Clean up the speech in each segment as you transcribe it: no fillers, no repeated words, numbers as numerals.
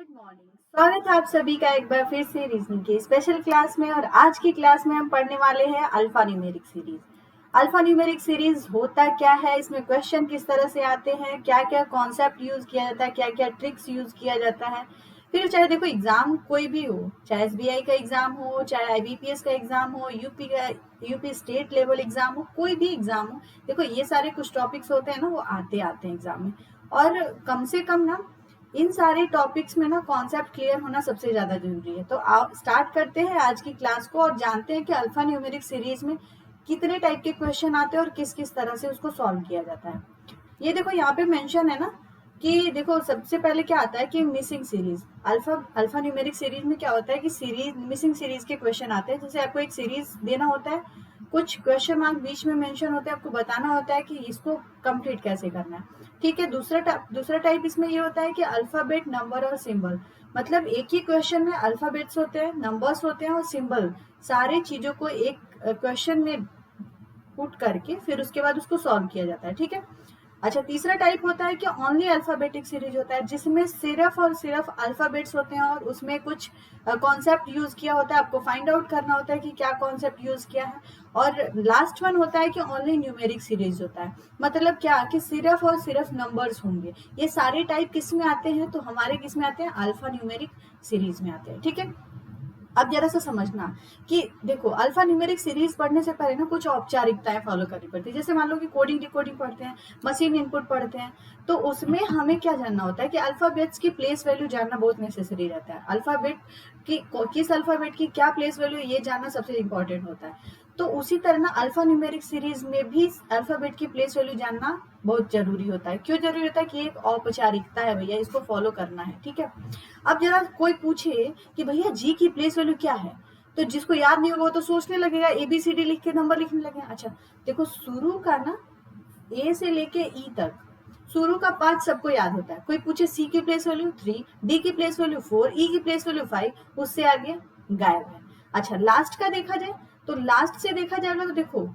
Good morning. स्वागत है आप सभी का एक बार फिर से रीजनिंग की स्पेशल क्लास में। और आज की क्लास में हम पढ़ने वाले हैं alpha numeric series. Alpha numeric series होता क्या है, इसमें क्वेश्चन किस तरह से आते हैं, क्या क्या कॉन्सेप्ट यूज किया जाता है, क्या क्या ट्रिक्स यूज किया जाता है। फिर चाहे देखो एग्जाम कोई भी हो, चाहे एसबीआई का एग्जाम हो, चाहे आईबीपीएस का एग्जाम हो, यूपी स्टेट लेवल एग्जाम हो, कोई भी एग्जाम हो, देखो ये सारे कुछ टॉपिक्स होते हैं ना, वो आते आते हैं एग्जाम में। और कम से कम ना इन सारे टॉपिक्स में ना कॉन्सेप्ट क्लियर होना सबसे ज्यादा जरूरी है। तो आप स्टार्ट करते हैं आज की क्लास को और जानते हैं कि अल्फा न्यूमेरिक सीरीज में कितने टाइप के क्वेश्चन आते हैं और किस किस तरह से उसको सॉल्व किया जाता है। ये देखो यहाँ पे मेंशन है ना कि देखो सबसे पहले क्या आता है कि missing series. Alpha alpha numeric series में क्या होता है कि सीरीज मिसिंग सीरीज के क्वेश्चन आते हैं। जैसे आपको एक सीरीज देना होता है, कुछ क्वेश्चन मार्क बीच में मेंशन होते हैं, आपको बताना होता है कि इसको कंप्लीट कैसे करना है। ठीक है। दूसरा टाइप इसमें ये होता है कि अल्फाबेट, नंबर और सिंबल। मतलब एक ही क्वेश्चन में अल्फाबेट्स होते हैं, नंबर्स होते हैं और सिंबल, सारी चीजों को एक क्वेश्चन में पुट करके फिर उसके बाद उसको सॉल्व किया जाता है। ठीक है। अच्छा, तीसरा टाइप होता है कि ओनली अल्फाबेटिक सीरीज होता है, जिसमें सिर्फ और सिर्फ अल्फाबेट्स होते हैं और उसमें कुछ कॉन्सेप्ट यूज किया होता है। आपको फाइंड आउट करना होता है कि क्या कॉन्सेप्ट यूज किया है। और लास्ट वन होता है कि ओनली न्यूमेरिक सीरीज होता है। मतलब क्या कि सिर्फ और सिर्फ नंबर्स होंगे। ये सारे टाइप किस में आते हैं, तो हमारे किस में आते हैं, अल्फा न्यूमेरिक सीरीज में आते हैं। ठीक है। अब जरा सा समझना कि देखो अल्फा न्यूमेरिक सीरीज पढ़ने से पहले ना कुछ औपचारिकताएं फॉलो करनी पड़ती है। जैसे मान लो कि कोडिंग डिकोडिंग पढ़ते हैं, मशीन इनपुट पढ़ते हैं, तो उसमें हमें क्या जानना होता है कि अल्फाबेट्स की प्लेस वैल्यू जानना बहुत नेसेसरी रहता है। अल्फाबेट की किस अल्फाबेट की क्या प्लेस वैल्यू, ये जानना सबसे इंपॉर्टेंट होता है। तो उसी तरह ना अल्फा न्यूमेरिक सीरीज में भी अल्फाबेट की प्लेस वैल्यू जानना बहुत जरूरी होता है। क्यों जरूरी होता है कि एक औपचारिकता है भैया, इसको फॉलो करना है। ठीक है। अब जरा कोई पूछे कि भैया जी की प्लेस वैल्यू क्या है, तो जिसको याद नहीं होगा वो तो सोचने लगेगा, एबीसीडी लिख के नंबर लिखने लगेगा। अच्छा देखो, शुरू का ना ए से लेके ई तक शुरू का पांच सबको याद होता है। कोई पूछे सी की प्लेस वैल्यू 3, डी की प्लेस वैल्यू 4, ई की प्लेस वैल्यू 5, उससे आगे गायब है। अच्छा, लास्ट का देखा जाए तो लास्ट से देखा जाएगा तो देखो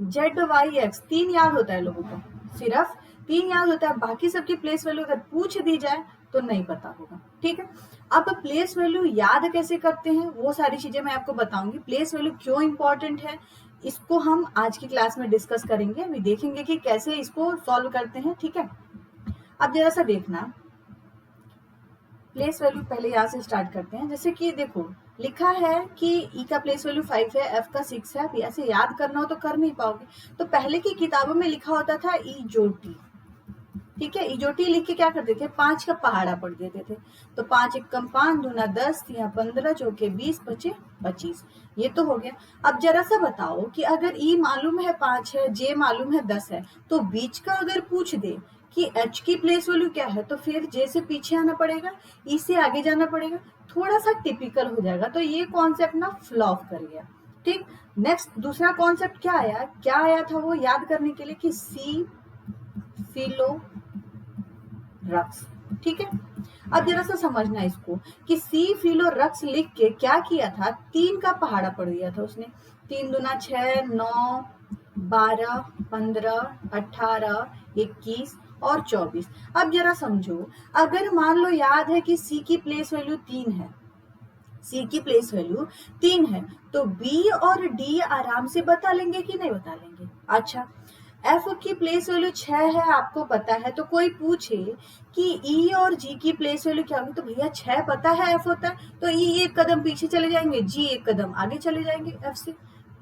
जेड वाई एक्स तीन याद होता है लोगों को, सिर्फ तीन याद होता है। बाकी सबकी प्लेस वैल्यू अगर पूछ दी जाए तो नहीं पता होगा। ठीक है। अब प्लेस वैल्यू याद कैसे करते हैं वो सारी चीजें मैं आपको बताऊंगी। प्लेस वैल्यू क्यों इंपॉर्टेंट है इसको हम आज की क्लास में डिस्कस करेंगे। अभी देखेंगे कि कैसे इसको सॉल्व करते हैं। ठीक है। अब जरा सा देखना, प्लेस वैल्यू पहले यहाँ से स्टार्ट करते हैं। जैसे कि देखो लिखा है कि ई का प्लेस वैल्यू 5 है, एफ का 6 है। अब ऐसे याद करना हो तो कर नहीं पाओगे। तो पहले की किताबों में लिखा होता था ईजोटी। ठीक है। ईजोटी लिख के क्या करते थे, 5 का पहाड़ा पढ़ देते थे। तो 5 एकम 5, दूना 10, या 15, चौके 20, बचे 25। ये तो हो गया। अब जरा सा बताओ कि अगर ई मालूम है 5 है, जे मालूम है 10 है, तो बीच का अगर पूछ दे कि एच की प्लेस वैल्यू क्या है, तो फिर जे से पीछे आना पड़ेगा, ई से आगे जाना पड़ेगा। थोड़ा सा टिपिकल हो जाएगा। तो ये कॉन्सेप्ट ना फ्लॉप कर गया। ठीक। नेक्स्ट दूसरा कॉन्सेप्ट क्या आया था वो याद करने के लिए कि सी फिलो रक्स। ठीक है। अब जरा सा समझना इसको कि सी फिलो रक्स लिख के क्या किया था, 3 का पहाड़ा पढ़ दिया था उसने। 3 दूना 6, 9, 12, 15, 18, 21 और 24। अब जरा समझो, अगर मान लो याद है कि सी की प्लेस वैल्यू 3 है, सी की प्लेस वैल्यू 3 है, तो बी और डी आराम से बता लेंगे कि नहीं बता लेंगे। अच्छा, एफ की प्लेस वैल्यू 6 है, आपको पता है। तो कोई पूछे कि ई और जी की प्लेस वैल्यू क्या होगी, तो भैया 6 पता है, एफ होता है, तो ई एक कदम पीछे चले जाएंगे, जी एक कदम आगे चले जाएंगे, एफ से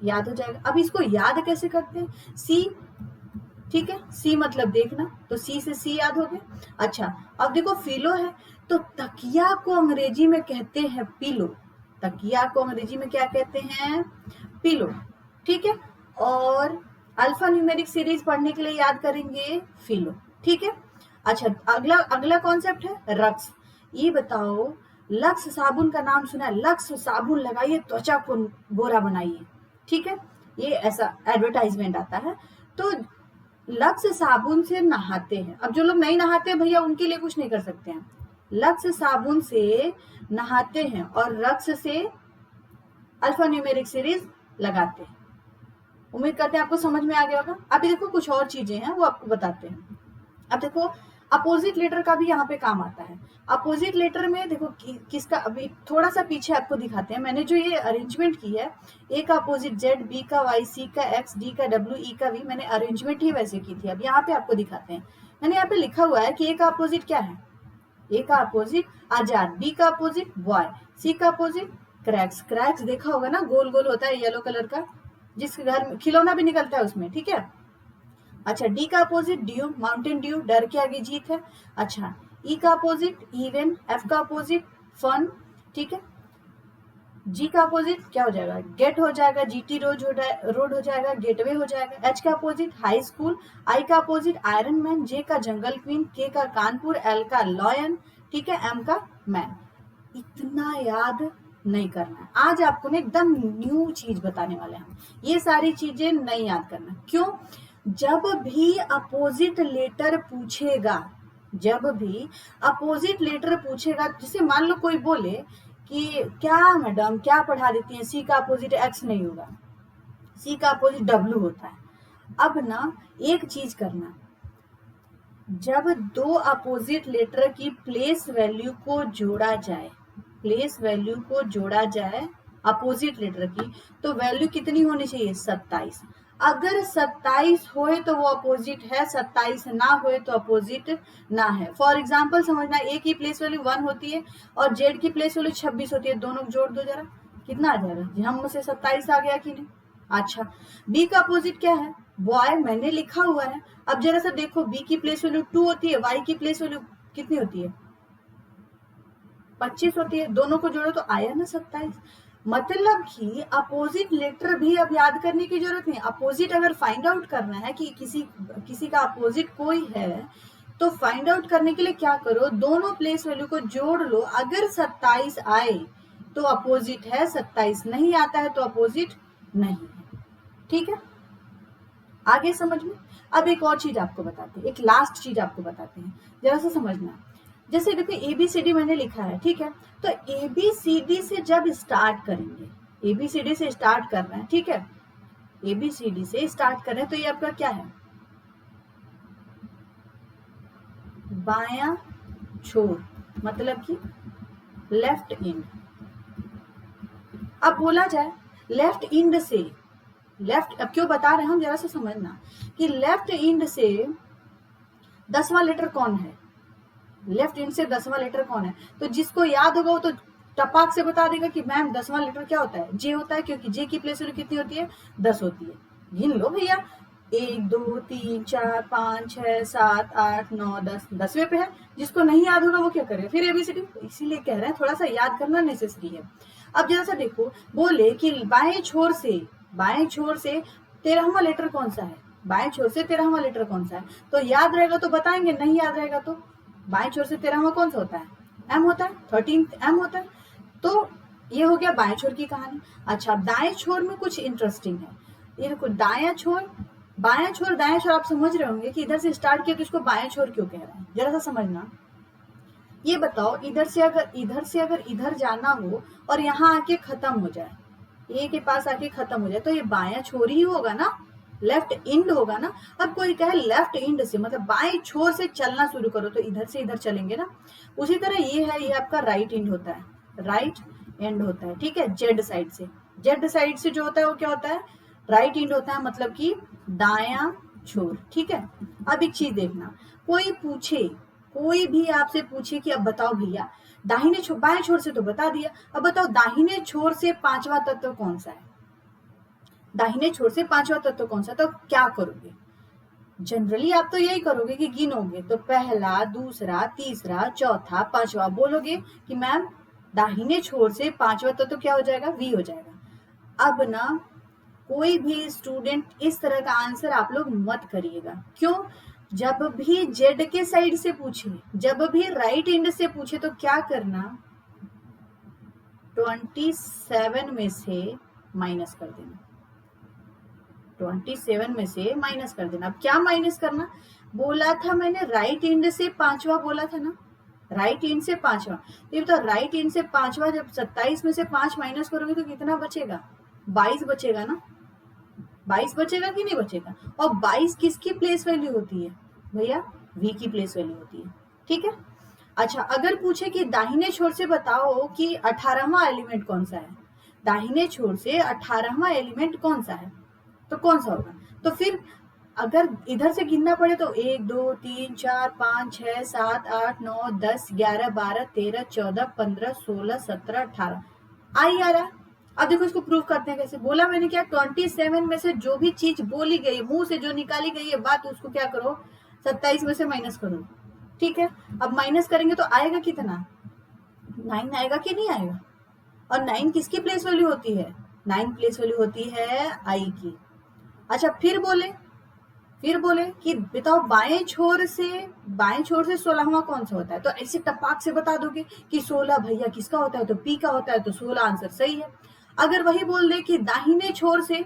याद हो जाएगा। अब इसको याद कैसे करते हैं, सी। ठीक है। सी मतलब देखना, तो सी से सी याद हो गया। अच्छा, अब देखो फिलो है, तो तकिया को अंग्रेजी में कहते हैं पिलो। तकिया को अंग्रेजी में क्या कहते हैं, पिलो। ठीक है। और अल्फा न्यूमेरिक सीरीज पढ़ने के लिए याद करेंगे फिलो। ठीक है। अच्छा, अगला अगला कॉन्सेप्ट है रक्स। ये बताओ, लक्स साबुन का नाम सुना है, लक्स साबुन लगाइए त्वचा को गोरा बनाइए। ठीक है। ये ऐसा एडवर्टाइजमेंट आता है। तो लक्स साबुन से नहाते हैं। अब जो लोग नहीं नहाते भैया उनके लिए कुछ नहीं कर सकते हैं। लक्स साबुन से नहाते हैं और रक्स से अल्फा न्यूमेरिक सीरीज लगाते हैं। उम्मीद करते हैं आपको समझ में आ गया होगा। अभी देखो कुछ और चीजें हैं वो आपको बताते हैं। अब देखो अपोजिट लेटर का भी यहाँ पे काम आता है। अपोजिट लेटर में देखो किसका, अभी थोड़ा सा पीछे आपको दिखाते हैं। मैंने जो ये अरेंजमेंट की है, ए का अपोजिट जेड, बी का वाई, सी का एक्स, डी का डब्ल्यू, ई का वी, मैंने अरेंजमेंट ही वैसे की थी। अब यहाँ पे आपको दिखाते हैं। मैंने यहाँ पे लिखा हुआ है कि ए का अपोजिट क्या है, ए का अपोजिट आजाद, बी का अपोजिट बॉय, सी का अपोजिट क्रैक्स। क्रैक्स देखा होगा ना, गोल गोल होता है येलो कलर का, जिसके घर में खिलौना भी निकलता है उसमें, ठीक है। अच्छा, डी का अपोजिट ड्यू, माउंटेन ड्यू, डर के आगे जीत है। अच्छा, ई का अपोजिट इवन, एफ का अपोजिट फन, ठीक है। जी का अपोजिट क्या हो जाएगा, गेट हो जाएगा, जीटी रोड हो जाएगा, गेटवे हो जाएगा। एच का अपोजिट हाई स्कूल, आई का अपोजिट आयरन मैन, जे का जंगल क्वीन, के का कानपुर, एल का लॉयन, ठीक है, एम का मैन। इतना याद नहीं करना है। आज आपको ना एकदम न्यू चीज बताने वाले हैं हम। ये सारी चीजें नहीं याद करना। क्यों? जब भी अपोजिट लेटर पूछेगा, जब भी अपोजिट लेटर पूछेगा, जैसे मान लो कोई बोले कि क्या मैडम क्या पढ़ा देती हैं, सी का अपोजिट एक्स नहीं होगा, सी का अपोजिट डब्ल्यू होता है। अब ना एक चीज करना, जब दो अपोजिट लेटर की प्लेस वैल्यू को जोड़ा जाए, प्लेस वैल्यू को जोड़ा जाए अपोजिट लेटर की, तो वैल्यू कितनी होनी चाहिए, 27। अगर 27 होए तो वो अपोजिट है, 27 ना होए तो अपोजिट ना है। फॉर एग्जाम्पल समझना, ए की प्लेस वैल्यू 1 होती है और जेड की प्लेस वैल्यू 26 होती है, दोनों जोड़ दो जरा, कितना आ जाएगा, हम से 27 आ गया कि नहीं। अच्छा, बी का अपोजिट क्या है, बॉय, मैंने लिखा हुआ है। अब जरा सा देखो, बी की प्लेस वैल्यू 2 होती है, वाई की प्लेस वैल्यू कितनी होती है, 25 होती है, दोनों को जोड़ो तो आया ना 27। मतलब कि अपोजिट लेटर भी अब याद करने की जरूरत नहीं। अपोजिट अगर फाइंड आउट करना है कि किसी का अपोजिट कोई है, तो फाइंड आउट करने के लिए क्या करो, दोनों प्लेस वैल्यू को जोड़ लो। अगर 27 आए तो अपोजिट है, 27 नहीं आता है तो अपोजिट नहीं है, ठीक है। आगे समझ में। अब एक और चीज आपको बताते हैं, एक लास्ट चीज आपको बताते हैं, जरा सा समझना। जैसे देखो एबीसीडी मैंने लिखा है, ठीक है, तो एबीसीडी से जब स्टार्ट करेंगे, एबीसीडी से स्टार्ट कर रहे हैं, ठीक है, एबीसीडी से स्टार्ट कर रहे हैं, तो ये आपका क्या है, बायां छोर, मतलब कि लेफ्ट इंड। अब बोला जाए लेफ्ट इंड से, लेफ्ट, अब क्यों बता रहे हैं हम, जरा सा समझना कि लेफ्ट इंड से 10वां लेटर कौन है, लेफ्ट इंड से 10वां लेटर कौन है, तो जिसको याद होगा वो तो टपाक से बता देगा कि मैम 10वां लेटर क्या होता है, जे होता है, क्योंकि जे की प्लेस वैल्यू कितनी होती है, 10 होती है। गिन लो भैया, 1 2 3 4 5 6 7 8 9 10, 10वें पे है। जिसको नहीं याद होगा वो क्या करे फिर एबीसीडी, इसीलिए कह रहे हैं थोड़ा सा याद करना नेसेसरी है। अब जरा सा देखो, बोले कि बाएं छोर से 13वां लेटर कौन सा है, बाएं छोर से 13वां लेटर कौन सा है, तो याद रहेगा तो बताएंगे, नहीं याद रहेगा तो बाएं छोर से 13वां कौन सा होता है, एम होता है, 13th एम होता है। तो ये हो गया बाएं छोर की कहानी। अच्छा, दाएं छोर में कुछ इंटरेस्टिंग है, ये देखो, दायां छोर, बायां छोर, दायां छोर, आप समझ रहे होंगे कि इधर से स्टार्ट किया तो इसको बाएं छोर क्यों कह रहे हैं, जरा सा समझना। ये बताओ, इधर से अगर इधर जाना हो और यहाँ आके खत्म हो जाए, ए के पास आके खत्म हो जाए, तो ये बायां छोर ही होगा ना, लेफ्ट इंड होगा ना। अब कोई कहे लेफ्ट इंड से, मतलब बाएं छोर से चलना शुरू करो, तो इधर से इधर चलेंगे ना। उसी तरह ये है, ये आपका राइट इंड होता है, राइट एंड होता है, ठीक है, जेड साइड से, जेड साइड से जो होता है वो क्या होता है, राइट इंड होता है, मतलब कि दायां छोर, ठीक है। अब एक चीज देखना, कोई भी आपसे पूछे कि अब बताओ भैया दाहिने छोर, बाएं छोर से तो बता दिया, अब बताओ दाहिने छोर से 5वां तत्व कौन सा है, दाहिने छोर से 5वां तत्व कौन सा, तो क्या करोगे, जनरली आप तो यही करोगे कि गिनोगे, तो पहला, दूसरा, तीसरा, चौथा, 5वां बोलोगे कि मैम दाहिने छोर से 5वां तत्व क्या हो जाएगा, वी हो जाएगा। अब ना कोई भी स्टूडेंट इस तरह का आंसर आप लोग मत करिएगा। क्यों? जब भी जेड के साइड से पूछे, जब भी राइट एंड से पूछे, तो क्या करना, 27 में से माइनस कर देना, 27 में से माइनस कर देना। अब क्या माइनस करना, बोला था मैंने राइट एंड से 5वां बोला था ना, राइट एंड से 5वां, ये तो राइट एंड से 5वां, जब 27 में से 5 माइनस करोगे तो कितना बचेगा, 22 बचेगा ना, 22 बचेगा कि नहीं बचेगा। और 22 किसकी प्लेस वैल्यू होती है भैया, v की प्लेस वैल्यू होती है। ठीक है। अच्छा, अगर पूछे कि दाहिने छोर से बताओ कि 18वां एलिमेंट कौन सा है, दाहिने छोर से 18वां एलिमेंट कौन सा है, तो कौन सा होगा? तो फिर अगर इधर से गिनना पड़े तो 1 2 3 4 5 6 7 8 9 10 11 12 13 14 15 16 17 18 आ ही आ रहा है। अब देखो इसको प्रूव करते हैं कैसे। बोला मैंने क्या, 27 में से जो भी चीज बोली गई, मुंह से जो निकाली गई है बात, उसको क्या करो, 27 में से माइनस करो। ठीक है। अब माइनस करेंगे तो आएगा कितना, 9 आएगा कि नहीं आएगा? और 9 किसकी प्लेस वैल्यू होती है? 9 प्लेस वैल्यू होती है आई की। अच्छा, फिर बोले कि बताओ बाएं छोर से 16वां कौन सा होता है, तो ऐसे टपाक से बता दोगे कि 16 भैया किसका होता है, तो पी का होता है, तो 16 आंसर सही है। अगर वही बोल दे कि दाहिने छोर से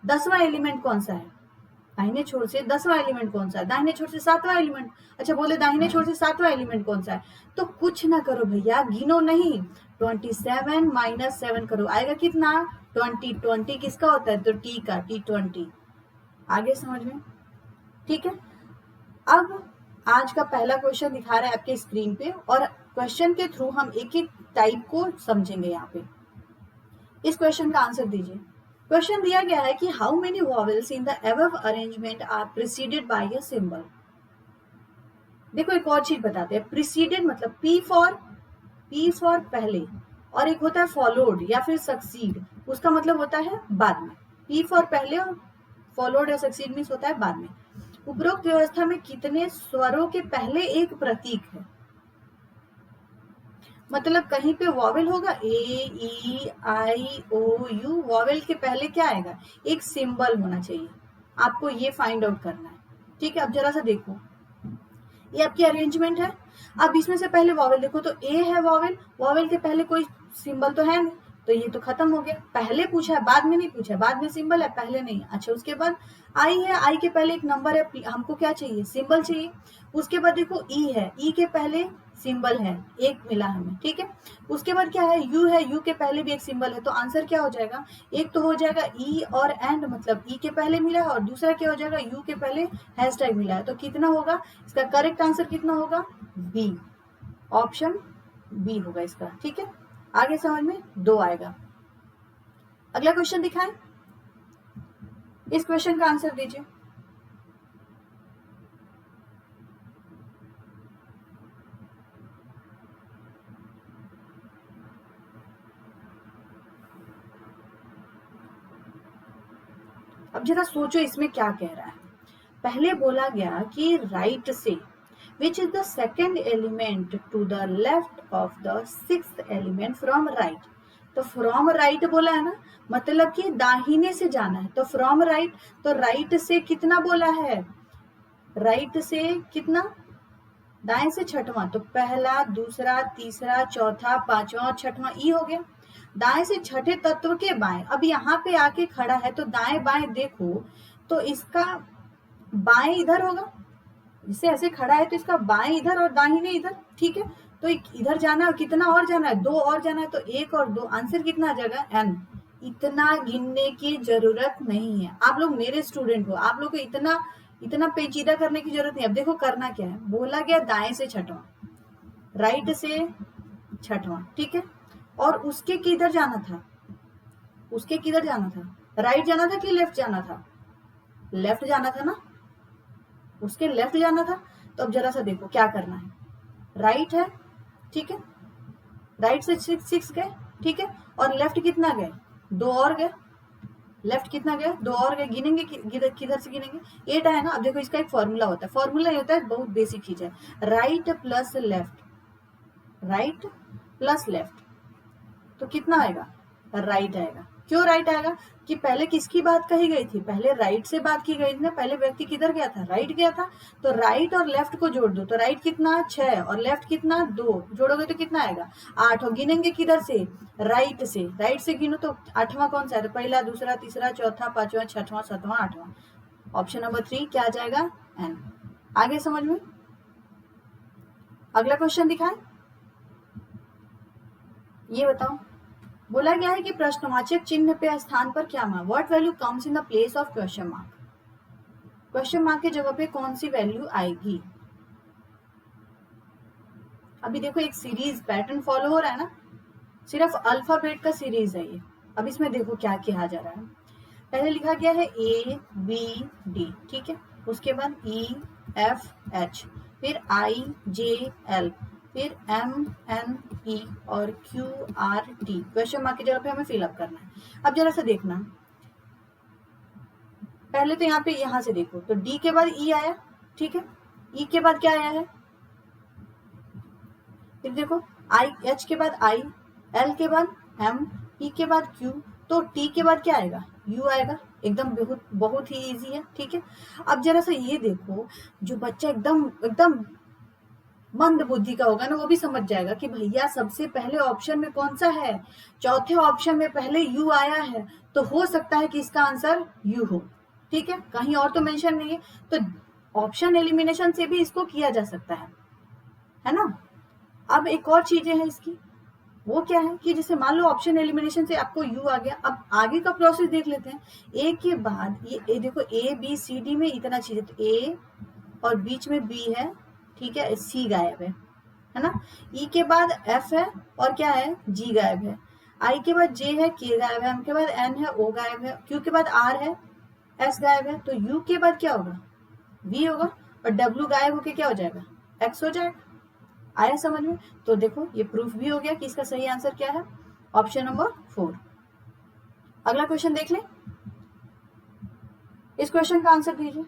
10वां एलिमेंट कौन सा है, दाहिने छोर से 10वां एलिमेंट कौन सा है, दाहिने छोर से 7वां एलिमेंट, अच्छा बोले दाहिने छोर से 7वां एलिमेंट कौन सा है, तो कुछ ना करो भैया, गिनो नहीं, 27 माइनस 7 करो, आएगा कितना, 20। 20 किसका होता है, तो टी का, T20। आगे समझ में? ठीक है। अब आज का पहला क्वेश्चन दिखा रहा है आपके स्क्रीन पे, और क्वेश्चन के थ्रू हम एक एक टाइप को समझेंगे। यहाँ पे इस क्वेश्चन का आंसर दीजिए। क्वेश्चन दिया गया है कि how many vowels in the above arrangement are preceded by a symbol. देखो एक और चीज बताते हैं, प्रिसीडेड मतलब पी फॉर पहले, और एक होता है फॉलोड या फिर सक्सीड, उसका मतलब होता है बाद में। पी फॉर पहले और फॉलोड या सक्सीड मीन्स होता है बाद में। उपरोक्त व्यवस्था में कितने स्वरों के पहले एक प्रतीक है? मतलब कहीं पे वॉवेल होगा, ए ई आई ओ यू, वॉवेल के पहले क्या आएगा, एक सिंबल होना चाहिए। आपको ये फाइंड आउट करना है। ठीक है। अब जरा सा देखो, ये आपकी अरेंजमेंट है। अब इसमें से पहले वॉवेल देखो, तो ए है वॉवेल, वॉवेल के पहले कोई सिंबल तो है नहीं, तो ये तो खत्म हो गया। पहले पूछा है, बाद में नहीं पूछा है, बाद में सिंबल है, पहले नहीं। अच्छा, उसके बाद आई है, आई के पहले एक नंबर है, हमको क्या चाहिए, सिंबल चाहिए। उसके बाद देखो ई है, ई के पहले सिंबल है, एक मिला हमें। ठीक है। उसके बाद क्या है, यू है, यू के पहले भी एक सिंबल है, तो आंसर क्या हो जाएगा, एक तो हो जाएगा ई और एंड, मतलब ई के पहले मिला है, और दूसरा क्या हो जाएगा, यू के पहले हैशटैग मिला है, तो कितना होगा इसका करेक्ट आंसर, कितना होगा, बी, ऑप्शन बी होगा इसका। ठीक है। आगे समझ में, 2 आएगा। अगला क्वेश्चन दिखाएं, इस क्वेश्चन का आंसर दीजिए। अब जरा सोचो इसमें क्या कह रहा है। पहले बोला गया कि राइट से, which is the second element to the left of the sixth element from right। तो फ्रॉम राइट बोला है ना, मतलब कि दाहिने से जाना है, तो फ्रॉम राइट, तो राइट से कितना बोला है, राइट से कितना, दाएं से छठवां, तो पहला दूसरा तीसरा चौथा पांचवा और छठवां, ई हो गया। दाएं से छठे तत्व के बाएं, अब यहाँ पे आके खड़ा है, तो दाएं बाएं देखो, तो इसका बाएं इधर होगा, जिससे ऐसे खड़ा है तो इसका बाएं इधर और दाहिने इधर। ठीक है। तो इधर जाना है, कितना और जाना है, 2 और जाना है, तो 1 और 2, आंसर कितना आ जाएगा, एन। इतना गिनने की जरूरत नहीं है, आप लोग मेरे स्टूडेंट हो, आप लोग को इतना इतना पेचीदा करने की जरूरत नहीं। अब देखो करना क्या है, बोला गया दाएं से छठवां, राइट से छठवां। ठीक है। और उसके किधर जाना था, उसके किधर जाना था, राइट जाना था कि लेफ्ट जाना था, लेफ्ट जाना था ना, उसके लेफ्ट जाना था। तो अब जरा सा देखो क्या करना है, राइट है, ठीक है, राइट से 6 गए, ठीक है, और लेफ्ट कितना गए, 2 और गए, लेफ्ट कितना गया, 2 और गए, गिनेंगे किधर से गिनेंगे, 8 आया ना। अब देखो इसका एक फॉर्मूला होता है, फॉर्मूला ये होता है, बहुत बेसिक चीज है, right plus left, right plus left, तो कितना आएगा, राइट आएगा। क्यों राइट आएगा, कि पहले किसकी बात कही गई थी, पहले राइट से बात की गई थी ना, पहले व्यक्ति किधर गया था, राइट गया था, तो राइट और लेफ्ट को जोड़ दो, तो राइट कितना 6 और लेफ्ट कितना 2, जोड़ोगे तो कितना आएगा 8, और गिनेंगे किधर से, राइट से गिनो, तो 8वां कौन सा है, तो पहला दूसरा तीसरा चौथा पांचवा छठवां सातवां आठवां, ऑप्शन नंबर 3 क्या आ जाएगा, एन। आगे समझ में, अगला क्वेश्चन दिखाएं, ये बताओ। बोला गया है कि प्रश्नवाचक चिन्ह पे स्थान पर क्या mark, what value comes in the place of question mark. Question mark की जगह पे कौन सी वैल्यू आएगी? अभी देखो एक सीरीज पैटर्न फॉलो हो रहा है ना, सिर्फ अल्फाबेट का सीरीज है ये। अब इसमें देखो क्या किया जा रहा है। पहले लिखा गया है A B D, ठीक है, उसके बाद E F H, फिर I J L, फिर M N E और Q R T। Question mark की जगह पे हमें फिलअप करना है। अब जरा सा देखना, पहले तो यहाँ पे यहां से देखो तो D के बाद E आया, ठीक है, E के बाद क्या आया है, फिर देखो I H के बाद I, L के बाद M, E के बाद Q, तो T के बाद क्या आएगा, U आएगा। एकदम बहुत बहुत ही इजी है, ठीक है। अब जरा सा ये देखो, जो बच्चा एकदम एकदम मंद बुद्धि का होगा ना, वो भी समझ जाएगा कि भैया सबसे पहले ऑप्शन में कौन सा है, चौथे ऑप्शन में पहले यू आया है, तो हो सकता है कि इसका आंसर यू हो, ठीक है, कहीं और तो मेंशन नहीं है। तो ऑप्शन एलिमिनेशन से भी इसको किया जा सकता है ना। अब एक और चीजें हैं इसकी, वो क्या है कि जैसे मान लो ऑप्शन एलिमिनेशन से आपको यू आ गया, अब आगे का प्रोसेस देख लेते हैं। ए के बाद ये देखो A B C D में इतना चीज है, तो A और बीच में B है, ठीक है, C गायब है ना। E के बाद F है और क्या है, G गायब है। I के बाद J है, K गायब है। M के बाद N है, O गायब है। Q के बाद R है, S गायब है। तो U के बाद क्या होगा, V होगा, और W गायब होके क्या हो जाएगा, X हो जाएगा। आया समझ में? तो देखो ये प्रूफ भी हो गया कि इसका सही आंसर क्या है, ऑप्शन नंबर 4। अगला क्वेश्चन देख लें, इस क्वेश्चन का आंसर दीजिए।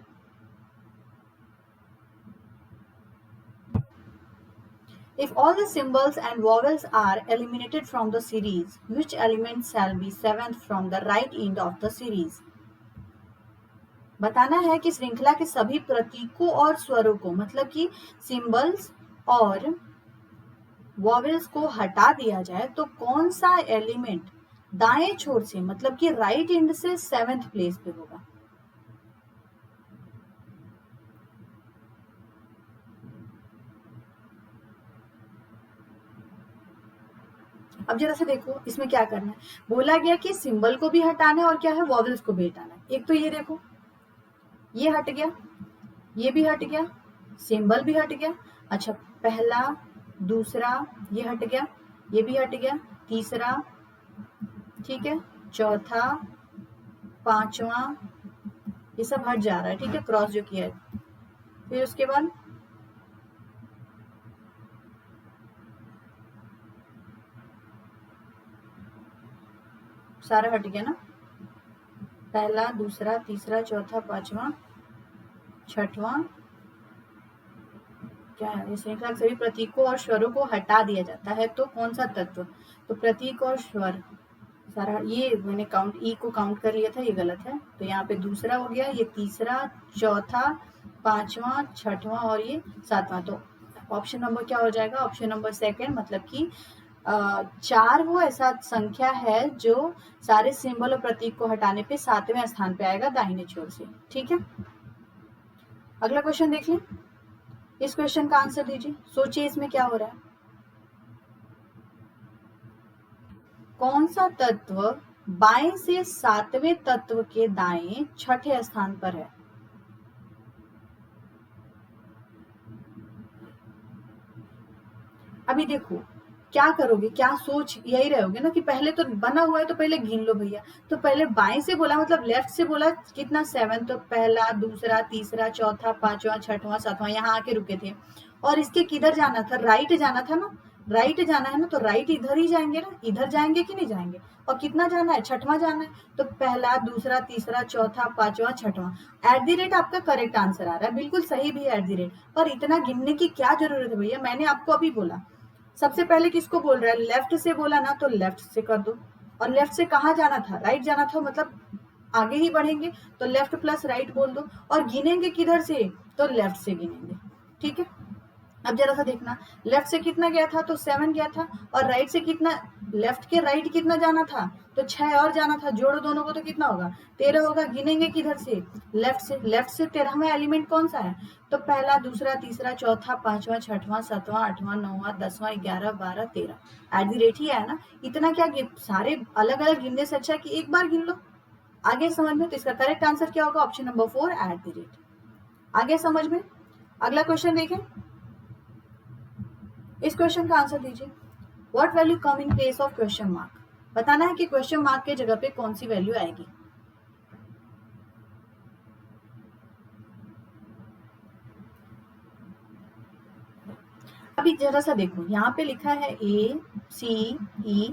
If all the symbols and vowels are eliminated from the series, which element shall be seventh from the right end of the series? बताना है कि श्रृंखला के सभी प्रतीकों और स्वरों को, मतलब कि सिंबल्स और वॉवेल्स को हटा दिया जाए तो कौन सा एलिमेंट दाएं छोर से, मतलब कि राइट एंड से 7th प्लेस पे होगा। अब जरा से देखो इसमें क्या करना है, बोला गया कि सिंबल को भी हटाना है और क्या है, वॉवेल्स को भी हटाना है। एक तो ये देखो, ये हट गया, ये भी हट गया, सिंबल भी हट गया। अच्छा, पहला दूसरा ये हट गया, ये भी हट गया, तीसरा, ठीक है, चौथा, पांचवा, ये सब हट जा रहा है, ठीक है, क्रॉस जो किया है। फिर उसके बाद सारा हट गया ना, पहला दूसरा तीसरा चौथा पांचवा छठवां, क्या है, इस श्रृंखला सभी प्रतीकों और स्वरों को हटा दिया जाता है तो कौन सा तत्व, तो प्रतीक और स्वर सारा, ये मैंने काउंट ई को काउंट कर लिया था, ये गलत है, तो यहाँ पे दूसरा हो गया, ये तीसरा, चौथा, पांचवा, छठवां और ये सातवां। तो ऑप्शन नंबर क्या हो जाएगा, ऑप्शन नंबर सेकंड, मतलब कि 4 वो ऐसा संख्या है जो सारे सिंबल और प्रतीक को हटाने पे 7वें स्थान पे आएगा दाहिने छोर से, ठीक है। अगला क्वेश्चन देख लें, इस क्वेश्चन का आंसर दीजिए, सोचिए इसमें क्या हो रहा है। कौन सा तत्व बाएं से 7वें तत्व के दाएं छठे स्थान पर है। अभी देखो क्या करोगे, क्या सोच यही रहोगे ना कि पहले तो बना हुआ है तो पहले गिन लो भैया। तो पहले बाएं से बोला, मतलब लेफ्ट से बोला कितना 7, तो पहला दूसरा तीसरा चौथा पांचवा छठवां सातवां, यहाँ आके रुके थे। और इसके किधर जाना था, राइट जाना था ना, राइट जाना है ना, तो राइट इधर ही जाएंगे ना, इधर जाएंगे कि नहीं जाएंगे। और कितना जाना है, छठवां जाना है, तो पहला दूसरा तीसरा चौथा पांचवा छठवां। @ आपका करेक्ट आंसर आ रहा है, बिल्कुल सही भी @ और इतना गिनने की क्या जरूरत है भैया, मैंने आपको अभी बोला। सबसे पहले किसको बोल रहा है, लेफ्ट से बोला ना, तो लेफ्ट से कर दो। और लेफ्ट से कहाँ जाना था, राइट जाना था, मतलब आगे ही बढ़ेंगे तो लेफ्ट प्लस राइट बोल दो। और गिनेंगे किधर से, तो लेफ्ट से गिनेंगे, ठीक है। अब जरा सा देखना, लेफ्ट से कितना गया था, तो 7 गया था, और राइट से कितना, लेफ्ट के राइट कितना जाना था, तो 6 और जाना था, जोड़ो दोनों को तो कितना होगा, 13 होगा। गिनेंगे किधर से, लेफ्ट से। लेफ्ट से 13वां एलिमेंट कौन सा है, तो पहला दूसरा तीसरा चौथा पांचवा छठवां सातवां आठवां नौवां 10वां 11 12 13, @ ही आया ना। इतना क्या सारे अलग अलग गिनने से अच्छा कि एक बार गिन लो, आगे समझ में। तो इसका करेक्ट आंसर क्या होगा, ऑप्शन नंबर 4 @ आगे समझ में? अगला क्वेश्चन देखें। इस क्वेश्चन का आंसर दीजिए। What value come in place of question mark? बताना है कि क्वेश्चन मार्क के जगह पे कौन सी वैल्यू आएगी। अभी जरा सा देखो, यहाँ पे लिखा है A C E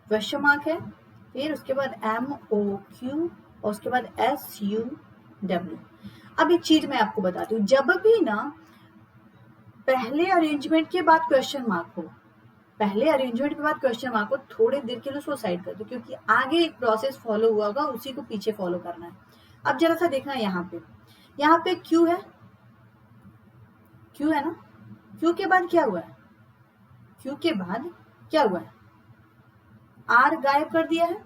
question mark है, फिर उसके बाद M O Q और उसके बाद S U W। अब एक चीज मैं आपको बताती हूँ, जब भी ना पहले अरेंजमेंट के बाद क्वेश्चन मार्क हो, पहले अरेंजमेंट के बाद क्वेश्चन मार्क को थोड़ी देर के लिए उसको साइड कर दो, क्योंकि आगे एक प्रोसेस फॉलो हुआ होगा, उसी को पीछे फॉलो करना है। अब जरा सा देखना यहाँ पे क्यू है, क्यू है ना, क्यू के बाद क्या हुआ है, क्यू के बाद क्या हुआ है, आर गायब कर दिया है,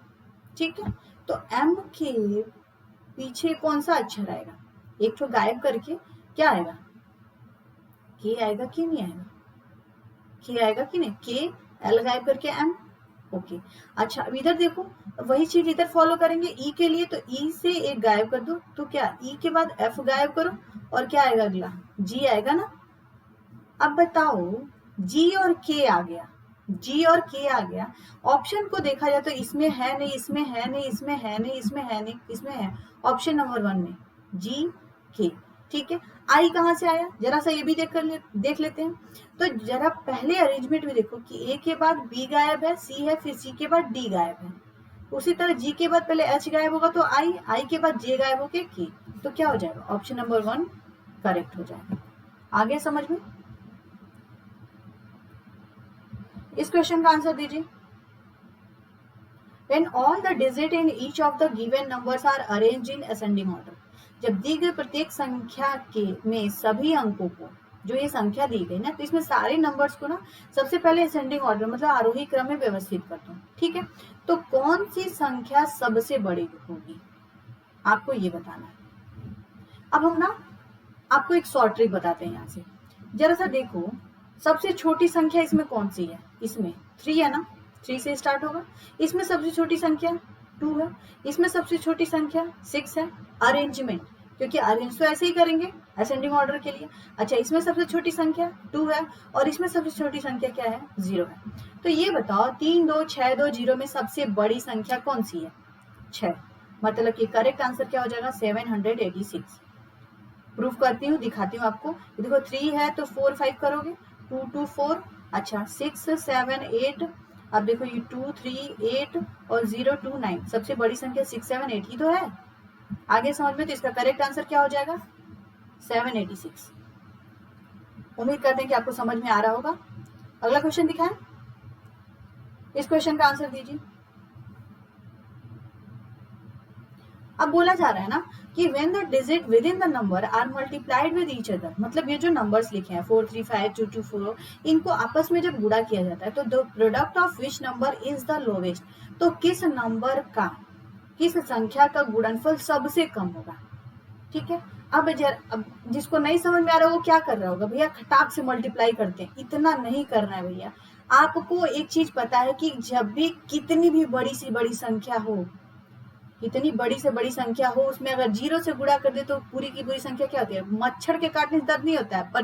ठीक है। तो एम के पीछे कौन सा अक्षर आएगा, एक तो गायब करके क्या आएगा, के आएगा कि नहीं आएगा, के आएगा कि नहीं, के, एल गायब करके एम, ओके। अच्छा अब इधर देखो, वही चीज इधर फॉलो करेंगे ई के लिए, तो ई से एक गायब कर दो, तो क्या ई के बाद एफ गायब करो और क्या आएगा अगला, जी आएगा ना। अब बताओ जी और के आ गया, जी और के आ गया, ऑप्शन को देखा जाए तो इसमें है नहीं, इसमें है नहीं, इसमें है नहीं, इसमें है नहीं, इसमें है, ऑप्शन नंबर 1 में जी के, ठीक है। आई कहाँ से आया, जरा सा ये भी देख लेते हैं। तो जरा पहले अरेंजमेंट में देखो कि ए के बाद बी गायब है, सी है, फिर सी के बाद डी गायब है। उसी तरह जी के बाद पहले एच गायब होगा तो आई, आई के बाद जे गायब होके के, तो क्या हो जाएगा, ऑप्शन नंबर 1 करेक्ट हो जाएगा। आगे समझ में? इस क्वेश्चन का आंसर दीजिए। When all the digit in each of the given numbers are arranged in ascending order, जब दी गई प्रत्येक संख्या के में सभी अंकों को, जो ये संख्या दी गई ना, तो इसमें सारे नंबर्स को ना सबसे पहले असेंडिंग ऑर्डर मतलब आरोही क्रम में व्यवस्थित करता हूँ, ठीक है। तो कौन सी संख्या सबसे बड़ी होगी, आपको ये बताना है। अब हम ना आपको एक शॉर्ट ट्रिक बताते हैं यहाँ से, जरा सा देखो सबसे छोटी संख्या इसमें कौन सी है, इसमें 3 है ना, 3 से स्टार्ट होगा। इसमें सबसे छोटी संख्या 2 है, इसमें सबसे छोटी संख्या 6 है। अरेंजमेंट, क्योंकि अरेंज तो ऐसे ही करेंगे असेंडिंग ऑर्डर के लिए। अच्छा इसमें सबसे छोटी संख्या 2 है और इसमें सबसे छोटी संख्या क्या है, 0 है। तो ये बताओ 3 2 6 2 0 में सबसे बड़ी संख्या कौन सी है, 6, मतलब कि करेक्ट आंसर क्या हो जाएगा, 786। प्रूफ करती हूँ, दिखाती हूँ आपको। देखो 3 है तो 4 5 करोगे, 2 2 4, अच्छा 6 7 8, अब देखो ये 2 3 8 और 0 2 9, सबसे बड़ी संख्या 6 7 8 ही तो है। आगे समझ में, तो इसका करेक्ट आंसर क्या हो जाएगा, 786। उम्मीद करते हैं कि आपको समझ में आ रहा होगा। अगला क्वेश्चन दिखाएं, इस क्वेश्चन का आंसर दीजिए। अब बोला जा रहा है ना कि when the digit within the number are multiplied with each other, मतलब ये जो नंबर्स लिखे हैं 4 3 5 2 2 4, इनको आपस में जब गुणा किया जाता है तो the product of which number is the lowest, तो किस नंबर का, किस संख्या का गुणनफल सबसे कम होगा, ठीक है। अब जिसको नहीं समझ में आ रहा वो क्या कर रहा होगा, भैया खटाक से मल्टीप्लाई करते हैं, इतना नहीं करना है भैया। आपको एक चीज पता है कि जब भी कितनी भी बड़ी सी बड़ी संख्या हो, इतनी बड़ी से बड़ी संख्या हो, उसमें अगर 0 से गुणा कर दे तो पूरी की पूरी संख्या क्या होती है, मच्छर के काटने से दर्द नहीं होता है, पर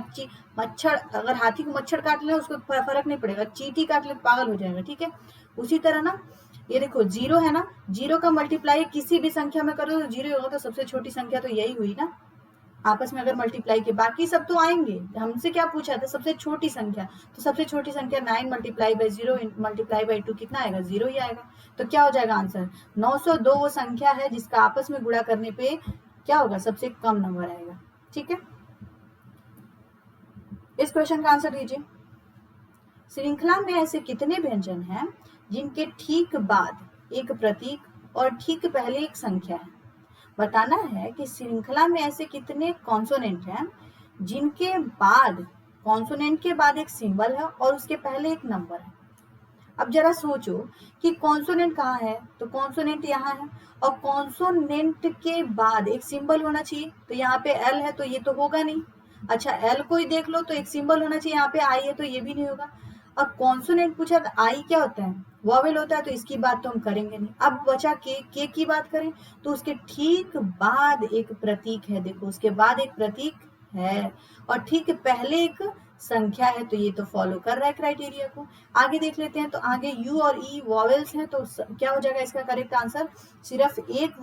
मच्छर अगर हाथी को मच्छर काट ले उसको फर्क नहीं पड़ेगा, चींटी काट ले पागल हो जाएगा, ठीक है। उसी तरह ना ये देखो 0 है ना, 0 का मल्टीप्लाई किसी भी संख्या में करो तो 0 होगा, तो सबसे छोटी संख्या तो यही हुई ना, आपस में अगर मल्टीप्लाई के, बाकी सब तो आएंगे। हमसे क्या पूछा था, सबसे छोटी संख्या, तो सबसे छोटी संख्या 9 मल्टीप्लाई बाई 0 मल्टीप्लाई बाई 2 कितना आएगा, 0 ही आएगा। तो क्या हो जाएगा आंसर, 902 वो संख्या है जिसका आपस में गुणा करने पे क्या होगा, सबसे कम नंबर आएगा, ठीक है। इस क्वेश्चन का आंसर दीजिए। श्रृंखला में ऐसे कितने व्यंजन हैं जिनके ठीक बाद एक प्रतीक और ठीक पहले एक संख्या है। बताना है कि श्रृंखला में ऐसे कितने कॉन्सोनेंट हैं जिनके बाद, कॉन्सोनेंट के बाद एक सिंबल है और उसके पहले एक नंबर है। अब जरा सोचो कि कॉन्सोनेंट कहाँ है, तो कॉन्सोनेंट यहाँ है और कॉन्सोनेंट के बाद एक सिंबल होना चाहिए, तो यहाँ पे एल है तो ये तो होगा नहीं। अच्छा एल को ही देख लो तो एक सिंबल होना चाहिए, यहाँ पे आई है तो ये भी नहीं होगा। और कॉन्सोनेंट पूछा तो आई क्या होता है, वॉवेल होता है, तो इसकी बात तो हम करेंगे नहीं। अब बचा के की बात करें तो उसके ठीक बाद एक प्रतीक है, देखो उसके बाद एक प्रतीक है और ठीक पहले एक संख्या है, तो ये तो फॉलो कर रहा है क्राइटेरिया को। आगे देख लेते हैं, तो आगे यू और ई वॉवेल्स हैं, तो क्या हो जाएगा इसका करेक्ट आंसर, सिर्फ एक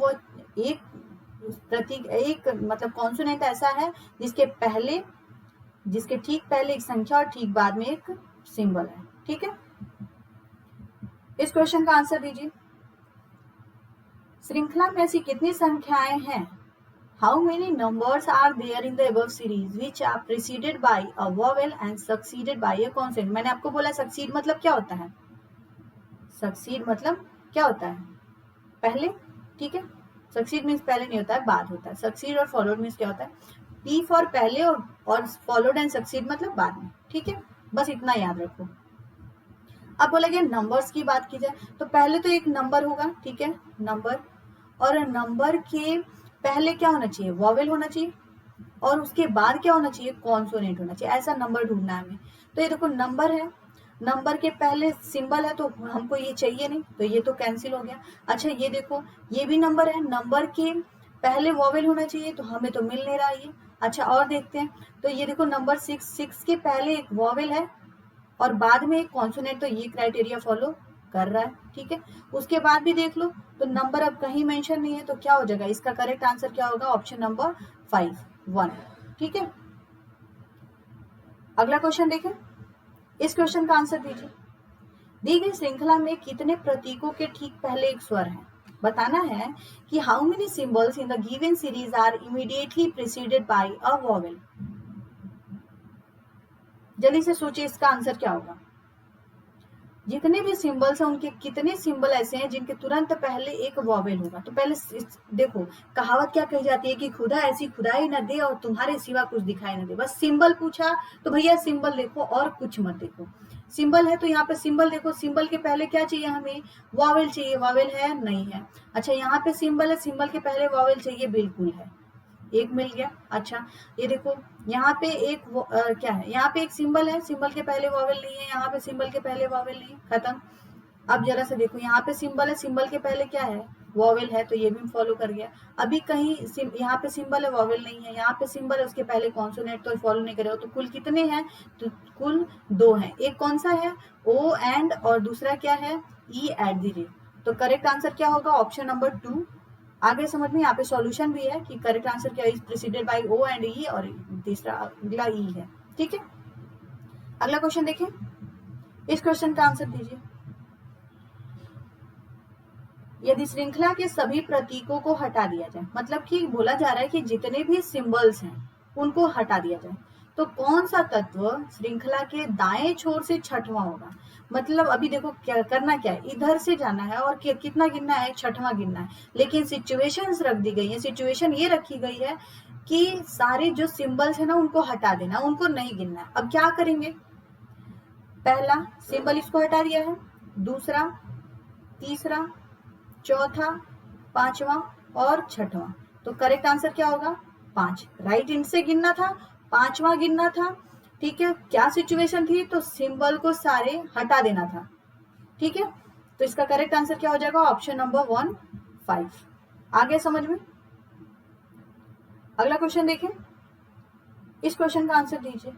प्रतीक, एक मतलब कॉन्सोनेंट ऐसा है जिसके ठीक पहले एक संख्या और ठीक बाद में एक सिंबल है। ठीक है, इस क्वेश्चन का आंसर दीजिए। श्रृंखला में ऐसी कितनी संख्याएं हैं, how many numbers are there in the above series which are preceded by a vowel and succeeded by a consonant. मैंने आपको बोला सक्सीड मतलब क्या होता है, सक्सीड मतलब क्या होता है, पहले। ठीक है, सक्सीड मीन्स पहले नहीं होता है, बाद होता है। सक्सीड और फॉलोड मीन्स क्या होता है, पी फॉर पहले और फॉलोड एंड सक्सीड मतलब बाद में। ठीक है, बस इतना याद रखो। अब बोला गया नंबर्स की बात की जाए, तो पहले तो एक नंबर होगा, ठीक है, नंबर, और नंबर के पहले क्या होना चाहिए, वॉवेल होना चाहिए, और उसके बाद क्या होना चाहिए, कॉन्सोनेंट होना चाहिए। ऐसा नंबर ढूंढना है हमें। तो ये देखो नंबर है, नंबर के पहले सिंबल है, तो हमको ये चाहिए नहीं, तो ये तो कैंसिल हो गया। अच्छा ये देखो, ये भी नंबर है, नंबर के पहले वॉवेल होना चाहिए, तो हमें तो मिल नहीं रहा ये। अच्छा और देखते हैं, तो ये देखो नंबर 6 के पहले एक वॉवेल है और बाद में एक कॉन्सोनेंट, तो ये क्राइटेरिया फॉलो कर रहा है। ठीक है, उसके बाद भी देख लो, तो नंबर अब कहीं मेंशन नहीं है, तो क्या हो जाएगा, इसका करेक्ट आंसर क्या होगा, ऑप्शन नंबर 5, 1। ठीक है, अगला क्वेश्चन देखें, इस क्वेश्चन का आंसर दीजिए। दी गई श्रृंखला में कितने प्रतीकों के ठीक पहले एक स्वर है, बताना है कि how many symbols in the given series are immediately preceded by a vowel. जल्दी से सोचिए इसका आंसर क्या होगा। जितने भी सिंबल्स हैं उनके कितने सिंबल ऐसे हैं जिनके तुरंत पहले एक वॉवेल होगा। तो पहले देखो कहावत क्या कही जाती है कि खुदा ऐसी खुदाई न दे और तुम्हारे सिवा कुछ दिखाई न दे। बस सिंबल पूछा तो भैया सिंबल देखो और कुछ मत देखो। सिंबल है तो यहाँ पे सिंबल देखो, सिंबल के पहले क्या चाहिए हमें, वॉवेल चाहिए, वॉवेल है नहीं है। अच्छा यहाँ पे सिंबल है, सिंबल के पहले वॉवेल चाहिए, बिल्कुल है, एक मिल गया। अच्छा ये देखो यहाँ पे एक क्या है, यहाँ पे एक सिंबल है, सिंबल के पहले वॉवेल नहीं है, यहाँ पे सिंबल के पहले वॉवेल नहीं है, खत्म। अब जरा से देखो यहाँ पे सिंबल है, सिंबल के पहले क्या है, वॉवेल है, तो ये भी फॉलो कर गया। अभी कहीं यहाँ पे सिंबल है, वॉवेल नहीं है, यहाँ पे सिंबल है, उसके पहले कॉन्सोनेंट, तो फॉलो नहीं करेगा। तो कुल कितने हैं, तो कुल 2 हैं। एक कौन सा है, ओ एंड, और दूसरा क्या है, ई एट द रेट। तो करेक्ट आंसर क्या होगा, ऑप्शन नंबर 2। आगे समझ में, यहाँ पे सॉल्यूशन भी है कि करेक्ट आंसर क्या है, प्रीसीडेड बाय ओ एंड ई, और तीसरा अगला ई है। ठीक है, अगला क्वेश्चन देखें, इस क्वेश्चन का आंसर दीजिए। यदि श्रृंखला के सभी प्रतीकों को हटा दिया जाए, मतलब कि बोला जा रहा है कि जितने भी सिंबल्स हैं उनको हटा दिया जाए, तो कौन सा तत्व श्रृंखला के दाएं छोर से छठवां होगा। मतलब अभी देखो क्या करना, क्या है, इधर से जाना है और कितना गिनना है, छठवां गिनना है। लेकिन सिचुएशंस रख दी गई है, सिचुएशन ये रखी गई है कि सारे जो सिंबल्स है ना उनको हटा देना, उनको नहीं गिनना है। अब क्या करेंगे, पहला सिंबल इसको हटा दिया है, दूसरा, तीसरा, चौथा, पांचवा और छठवां। तो करेक्ट आंसर क्या होगा, 5। राइट इनसे गिनना था, पांचवा गिनना था। ठीक है, क्या सिचुएशन थी, तो सिंबल को सारे हटा देना था। ठीक है, तो इसका करेक्ट आंसर क्या हो जाएगा, ऑप्शन नंबर 1, 5। आगे समझ में, अगला क्वेश्चन देखें, इस क्वेश्चन का आंसर दीजिए।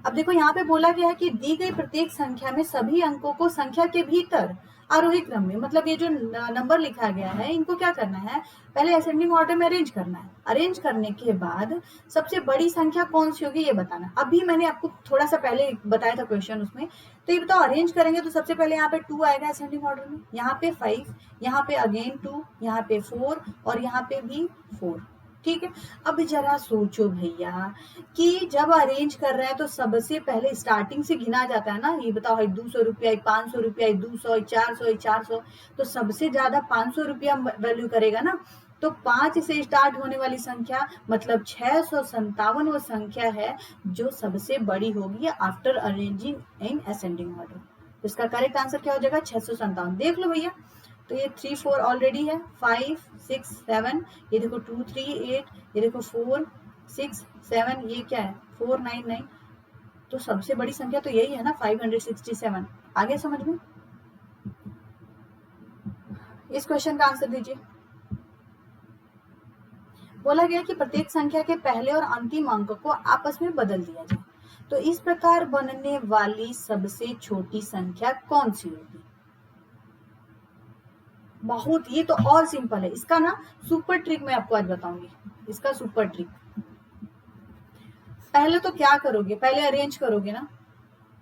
अब देखो यहाँ पे बोला गया है कि दी गई प्रत्येक संख्या में सभी अंकों को संख्या के भीतर आरोही क्रम में, मतलब ये जो नंबर लिखा गया है इनको क्या करना है, पहले असेंडिंग ऑर्डर में अरेंज करना है। अरेंज करने के बाद सबसे बड़ी संख्या कौन सी होगी ये बताना। अभी मैंने आपको थोड़ा सा पहले बताया था क्वेश्चन उसमें, तो ये बताओ अरेंज करेंगे तो सबसे पहले यहाँ पे 2 आएगा असेंडिंग ऑर्डर में, यहाँ पे 5, यहाँ पे अगेन 2, यहाँ पे 4 और यहाँ पे भी 4। ठीक है, अब जरा सोचो भैया कि जब अरेंज कर रहे हैं तो सबसे पहले स्टार्टिंग से गिना जाता है ना। ये बताओ 200 रुपया, 500 रुपया, 200, 400, 400, तो सबसे ज्यादा 500 रुपया वैल्यू करेगा ना। तो 5 से स्टार्ट होने वाली संख्या मतलब 657 वो संख्या है जो सबसे बड़ी होगी after arranging in ascending order. तो इसका करेक्ट आंसर क्या हो जाएगा, 657। देख लो भैया, तो ये 3, 4 ऑलरेडी है, 5, 6, 7, ये देखो 2, 3, 8, ये देखो 4, 6 7, ये क्या है 499, तो सबसे बड़ी संख्या तो यही है ना 567। आगे समझ में? इस क्वेश्चन का आंसर दीजिए। बोला गया कि प्रत्येक संख्या के पहले और अंतिम अंक को आपस में बदल दिया जाए, तो इस प्रकार बनने वाली सबसे छोटी संख्या कौन सी होगी? बहुत, ये तो और सिंपल है। इसका ना सुपर ट्रिक मैं आपको आज बताऊंगी। इसका सुपर ट्रिक, पहले तो क्या करोगे, पहले अरेंज करोगे ना।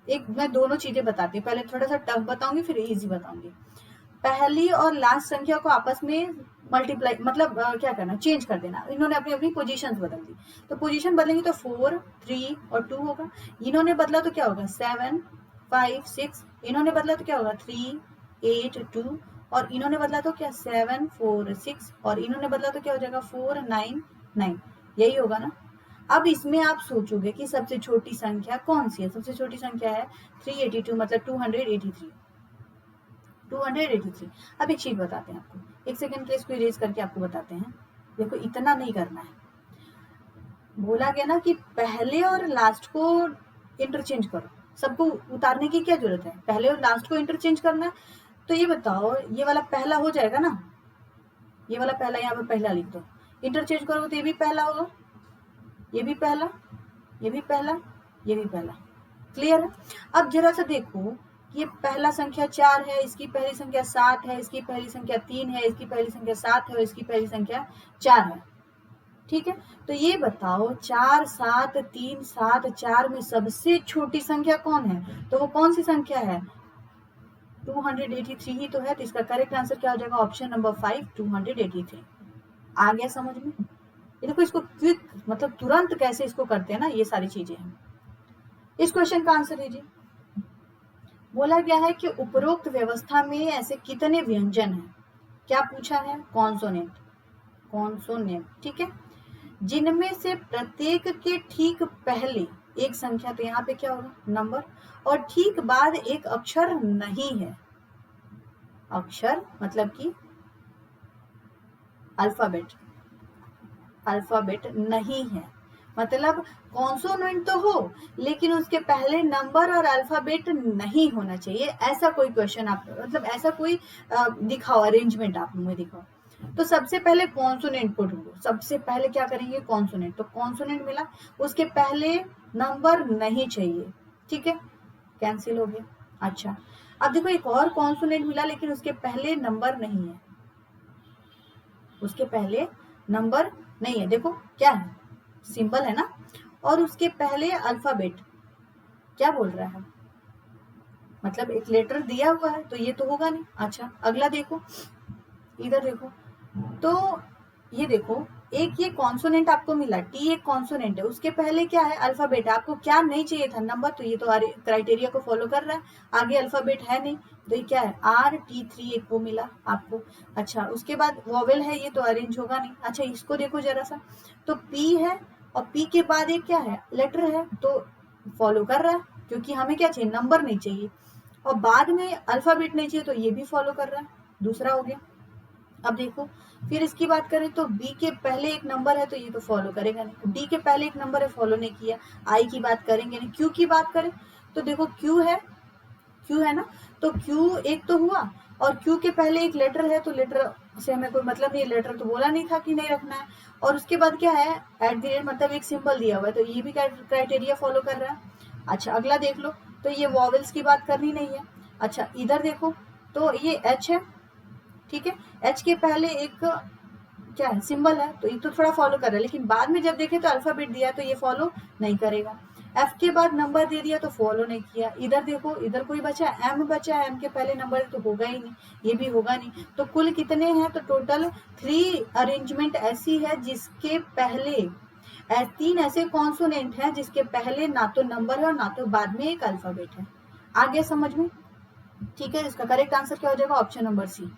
एक मैं दोनों चीजें बताती हूँ, पहले थोड़ा सा टफ बताऊंगी फिर इजी बताऊंगी। पहली और लास्ट संख्या को आपस में मल्टीप्लाई, मतलब क्या करना, चेंज कर देना। इन्होंने अपनी अपनी पोजीशंस बदल दी, तो पोजीशन बदलेंगी तो 4 3 और 2 होगा। इन्होंने बदला तो क्या होगा 7 5 6, इन्होंने बदला तो क्या होगा 3 8 2, और इन्होंने बदला तो क्या 7 4 6, और इन्होंने बदला तो क्या हो जाएगा 4 9 9, यही होगा ना। अब इसमें आप सोचोगे कि सबसे छोटी संख्या कौन सी है। सबसे छोटी संख्या है 382, मतलब 283। 283। अब एक चीज बताते हैं आपको, एक सेकंड के इसको इरेज करके आपको बताते हैं। देखो इतना नहीं करना है, बोला गया ना कि पहले और लास्ट को इंटरचेंज करो, सबको उतारने की क्या जरूरत है, पहले और लास्ट को इंटरचेंज करना है। तो ये बताओ, ये वाला पहला हो जाएगा ना, ये वाला पहला यहाँ पे पहला लिख दो, इंटरचेंज करोगे तो ये भी पहला होगा, ये भी पहला, ये भी पहला, ये भी पहला। क्लियर है? अब जरा सा देखो, ये पहला संख्या 4 है, इसकी पहली संख्या 7 है, इसकी पहली संख्या 3 है, इसकी पहली संख्या 7 है, और इसकी पहली संख्या 4 है। ठीक है, तो ये बताओ 4 7 3 7 4 में सबसे छोटी संख्या कौन है? तो वो कौन सी संख्या है? 283 ही तो है। तो इसका करेक्ट आंसर क्या हो जाएगा? Option number 5, 283। आ गया समझ में? ये देखो, इसको क्विक, मतलब तुरंत कैसे इसको करते हैं ना, ये सारी चीजें हैं। इस क्वेश्चन का आंसर दीजिए। बोला गया है कि उपरोक्त व्यवस्था में ऐसे कितने व्यंजन हैं? क्या पूछा है? कॉन्सोनेंट, कॉन्सोनेंट, ठीक है, जिनमें से प्रत्येक के ठीक पहले एक संख्या, तो यहाँ पे क्या होगा नंबर, और ठीक बाद एक अक्षर नहीं है। अक्षर मतलब कि अल्फाबेट, अल्फाबेट नहीं है, मतलब कॉन्सोनेंट तो हो लेकिन उसके पहले नंबर और अल्फाबेट नहीं होना चाहिए। ऐसा कोई क्वेश्चन आप, मतलब ऐसा कोई दिखाओ, अरेंजमेंट आप मुझे दिखाओ। तो सबसे पहले कॉन्सोनेंट को ढूंढो। सबसे पहले क्या करेंगे? कॉन्सोनेंट। तो कॉन्सोनेंट मिला, उसके पहले नंबर नहीं चाहिए, ठीक है, कैंसिल हो गया। अच्छा, अब देखो एक और कॉन्सोनेंट मिला लेकिन उसके पहले नंबर नहीं है, उसके पहले नंबर नहीं है। देखो क्या है, सिंपल है ना, और उसके पहले अल्फाबेट, क्या बोल रहा है, मतलब एक लेटर दिया हुआ है, तो ये तो होगा नहीं। अच्छा, अगला देखो, इधर देखो, तो ये देखो, एक ये कॉन्सोनेंट आपको मिला, टी एक कॉन्सोनेंट है, उसके पहले क्या है? अल्फाबेट है। आपको क्या नहीं चाहिए था? नंबर। तो ये तो क्राइटेरिया को फॉलो कर रहा है, आगे अल्फाबेट है नहीं, तो ये क्या है? RT3 एक वो मिला आपको। अच्छा, उसके बाद वॉवेल है, ये तो अरेंज होगा नहीं। अच्छा, इसको देखो जरा सा, तो P है, और P के बाद एक क्या है? लेटर है, तो फॉलो कर रहा है, क्योंकि हमें क्या चाहिए? नंबर नहीं चाहिए, और बाद में अल्फाबेट नहीं चाहिए, तो ये भी फॉलो कर रहा है, दूसरा हो गया। अब देखो, फिर इसकी बात करें तो बी के पहले एक नंबर है, तो ये तो फॉलो करेगा नहीं। डी के पहले एक नंबर है, फॉलो नहीं किया। आई की बात करेंगे नहीं। क्यू की बात करें तो देखो क्यू है, क्यू है ना, तो क्यू एक तो हुआ, और क्यू के पहले एक लेटर है, तो लेटर से हमें कोई मतलब नहीं, लेटर तो बोला नहीं था कि नहीं रखना है। और उसके बाद क्या है? एट द रेट, मतलब एक सिंबल दिया हुआ है, तो ये भी क्राइटेरिया फॉलो कर रहा है। अच्छा, अगला देख लो, तो ये वॉवेल्स की बात करनी नहीं है। अच्छा, इधर देखो, तो ये एच है, ठीक है, एच के पहले एक क्या है? सिंबल है, तो ये तो थोड़ा फॉलो कर रहा है, लेकिन बाद में जब देखें तो अल्फाबेट दिया है, तो ये फॉलो नहीं करेगा। एफ के बाद नंबर दे दिया, तो फॉलो नहीं किया। इधर देखो, इधर कोई बचा? एम बचा है, एम के पहले नंबर तो होगा ही नहीं, ये भी होगा नहीं। तो कुल कितने हैं? तो टोटल 3 अरेंजमेंट ऐसी है जिसके पहले 3 ऐसे कॉन्सोनेंट हैं जिसके पहले ना तो नंबर है और ना तो बाद में एक अल्फाबेट है। आगे समझ में? ठीक है, इसका करेक्ट आंसर क्या हो जाएगा? Option number C.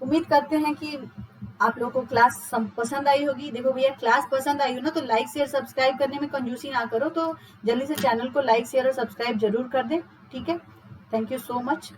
उम्मीद करते हैं कि आप लोगों को क्लास पसंद आई होगी। देखो भैया, क्लास पसंद आई हो ना, तो लाइक शेयर सब्सक्राइब करने में कंजूसी ना करो, तो जल्दी से चैनल को लाइक शेयर और सब्सक्राइब जरूर कर दें, ठीक है। Thank you so much.